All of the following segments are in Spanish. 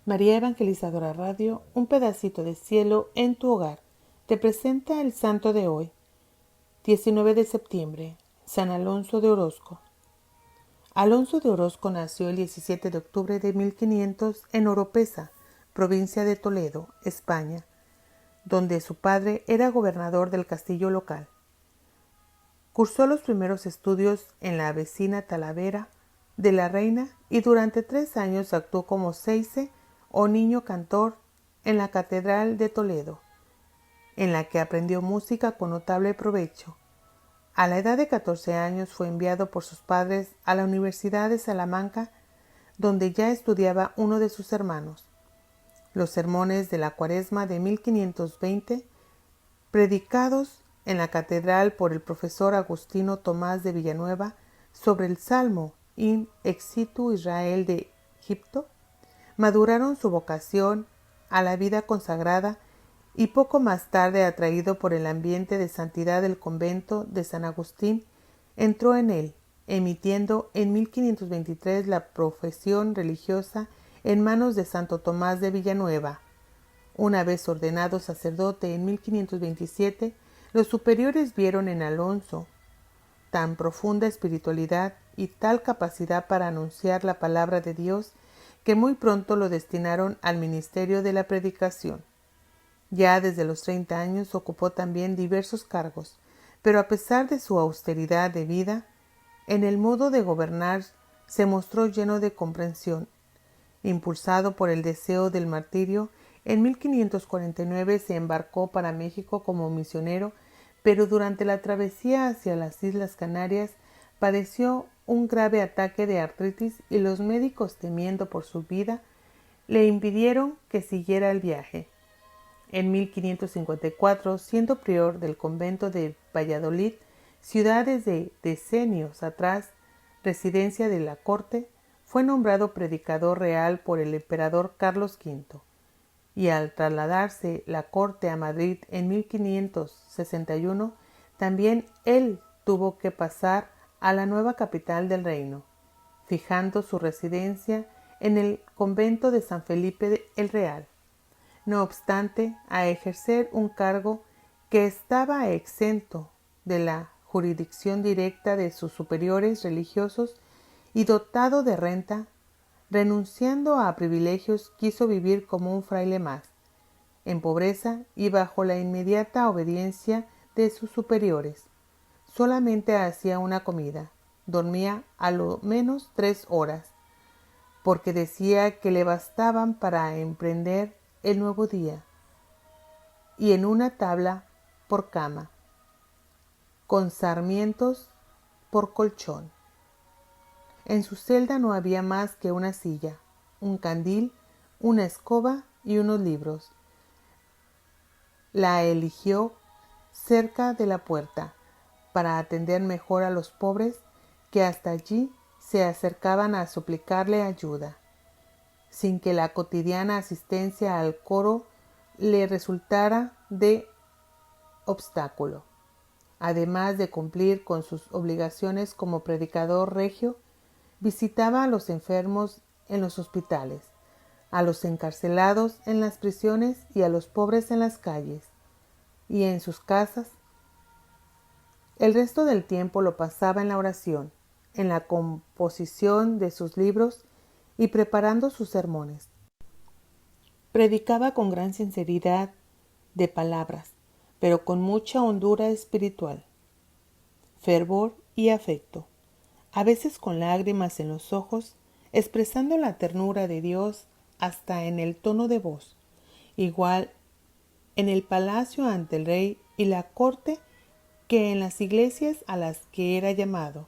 María Evangelizadora Radio, un pedacito de cielo en tu hogar, te presenta el santo de hoy, 19 de septiembre, San Alonso de Orozco. Alonso de Orozco nació el 17 de octubre de 1500 en Oropesa, provincia de Toledo, España, donde su padre era gobernador del castillo local. Cursó los primeros estudios en la vecina Talavera de la Reina y durante 3 años actuó como seise o niño cantor en la Catedral de Toledo, en la que aprendió música con notable provecho. A la edad de 14 años fue enviado por sus padres a la Universidad de Salamanca, donde ya estudiaba uno de sus hermanos. Los sermones de la Cuaresma de 1520, predicados en la catedral por el profesor Agustino Tomás de Villanueva sobre el Salmo In Exitu Israel de Egipto, maduraron su vocación a la vida consagrada y poco más tarde, atraído por el ambiente de santidad del convento de San Agustín, entró en él, emitiendo en 1523 la profesión religiosa en manos de Santo Tomás de Villanueva. Una vez ordenado sacerdote en 1527, los superiores vieron en Alonso tan profunda espiritualidad y tal capacidad para anunciar la palabra de Dios que muy pronto lo destinaron al ministerio de la predicación. Ya desde los 30 años ocupó también diversos cargos, pero a pesar de su austeridad de vida, en el modo de gobernar se mostró lleno de comprensión. Impulsado por el deseo del martirio, en 1549 se embarcó para México como misionero, pero durante la travesía hacia las Islas Canarias padeció un grave ataque de artritis y los médicos, temiendo por su vida, le impidieron que siguiera el viaje. En 1554, siendo prior del convento de Valladolid, ciudad desde decenios atrás residencia de la corte, fue nombrado predicador real por el emperador Carlos V, y al trasladarse la corte a Madrid en 1561, también él tuvo que pasar a la nueva capital del reino, fijando su residencia en el convento de San Felipe el Real. No obstante, a ejercer un cargo que estaba exento de la jurisdicción directa de sus superiores religiosos y dotado de renta, renunciando a privilegios, quiso vivir como un fraile más, en pobreza y bajo la inmediata obediencia de sus superiores. Solamente hacía una comida, dormía a lo menos 3 horas, porque decía que le bastaban para emprender el nuevo día, y en una tabla por cama, con sarmientos por colchón. En su celda no había más que una silla, un candil, una escoba y unos libros. La eligió cerca de la puerta para atender mejor a los pobres que hasta allí se acercaban a suplicarle ayuda, sin que la cotidiana asistencia al coro le resultara de obstáculo. Además de cumplir con sus obligaciones como predicador regio, visitaba a los enfermos en los hospitales, a los encarcelados en las prisiones y a los pobres en las calles y en sus casas. El resto del tiempo lo pasaba en la oración, en la composición de sus libros y preparando sus sermones. Predicaba con gran sinceridad de palabras, pero con mucha hondura espiritual, fervor y afecto, a veces con lágrimas en los ojos, expresando la ternura de Dios hasta en el tono de voz, igual en el palacio ante el rey y la corte que en las iglesias a las que era llamado.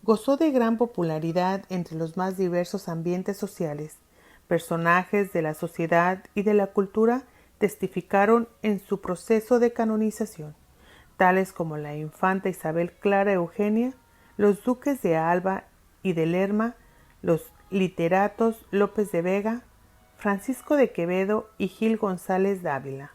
Gozó de gran popularidad entre los más diversos ambientes sociales. Personajes de la sociedad y de la cultura testificaron en su proceso de canonización, tales como la infanta Isabel Clara Eugenia, los duques de Alba y de Lerma, los literatos López de Vega, Francisco de Quevedo y Gil González Dávila.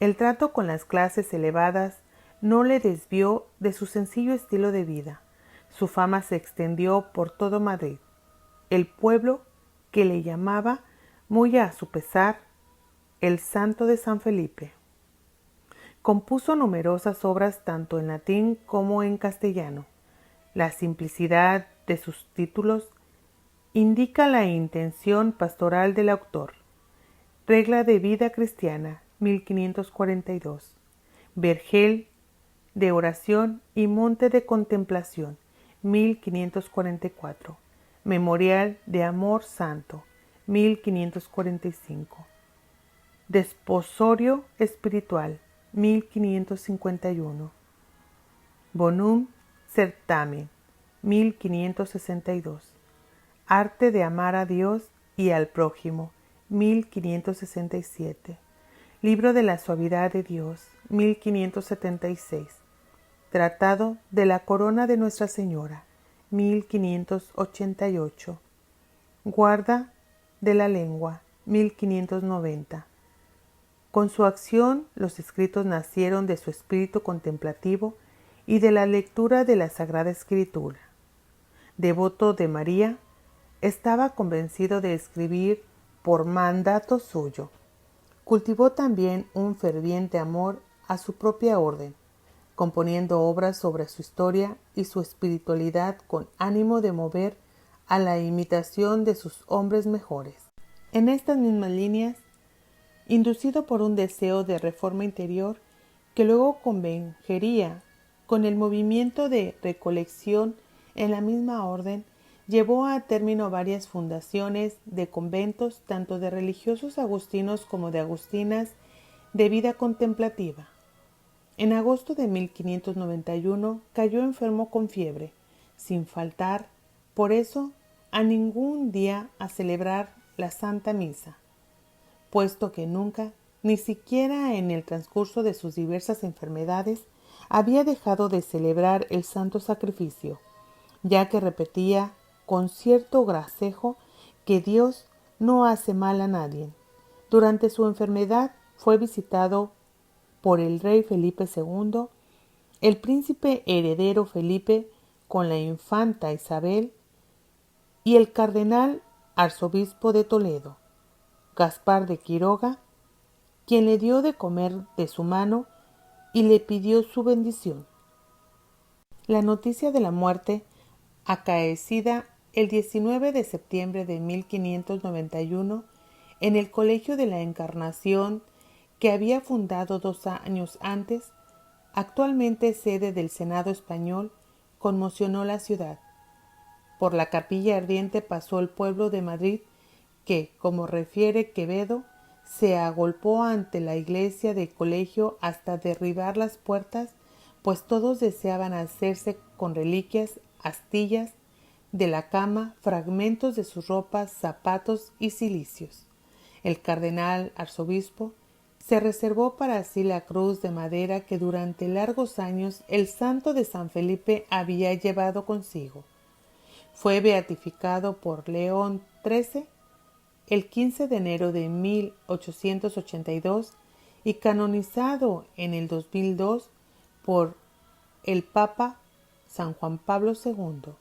El trato con las clases elevadas no le desvió de su sencillo estilo de vida. Su fama se extendió por todo Madrid. El pueblo, que le llamaba Muy a su pesar, el santo de San Felipe. Compuso numerosas obras tanto en latín como en castellano. La simplicidad de sus títulos indica la intención pastoral del autor. Regla de vida cristiana, 1542. Vergel de oración y monte de contemplación, 1544. Memorial de amor santo, 1545. Desposorio espiritual, 1551. Bonum Certamen, 1562. Arte de amar a Dios y al prójimo, 1567. Libro de la suavidad de Dios, 1576. Tratado de la corona de Nuestra Señora, 1588. Guarda de la lengua, 1590. Con su acción, los escritos nacieron de su espíritu contemplativo y de la lectura de la Sagrada Escritura. Devoto de María, estaba convencido de escribir por mandato suyo. Cultivó también un ferviente amor a su propia orden, componiendo obras sobre su historia y su espiritualidad con ánimo de mover a la imitación de sus hombres mejores. En estas mismas líneas, inducido por un deseo de reforma interior que luego convergería con el movimiento de recolección en la misma orden, llevó a término varias fundaciones de conventos, tanto de religiosos agustinos como de agustinas de vida contemplativa. En agosto de 1591 cayó enfermo con fiebre, sin faltar, por eso, a ningún día a celebrar la Santa Misa, puesto que nunca, ni siquiera en el transcurso de sus diversas enfermedades, había dejado de celebrar el santo sacrificio, ya que repetía con cierto gracejo que Dios no hace mal a nadie. Durante su enfermedad fue visitado por el rey Felipe II, el príncipe heredero Felipe con la infanta Isabel y el cardenal arzobispo de Toledo, Gaspar de Quiroga, quien le dio de comer de su mano y le pidió su bendición. La noticia de la muerte, acaecida el 19 de septiembre de 1591 en el Colegio de la Encarnación que había fundado 2 años antes, actualmente sede del Senado español, conmocionó la ciudad. Por la capilla ardiente pasó el pueblo de Madrid que, como refiere Quevedo, se agolpó ante la iglesia del colegio hasta derribar las puertas, pues todos deseaban hacerse con reliquias, astillas de la cama, fragmentos de sus ropas, zapatos y cilicios. El cardenal arzobispo se reservó para sí la cruz de madera que durante largos años el santo de San Felipe había llevado consigo. Fue beatificado por León XIII el 15 de enero de 1882 y canonizado en el 2002 por el Papa San Juan Pablo II.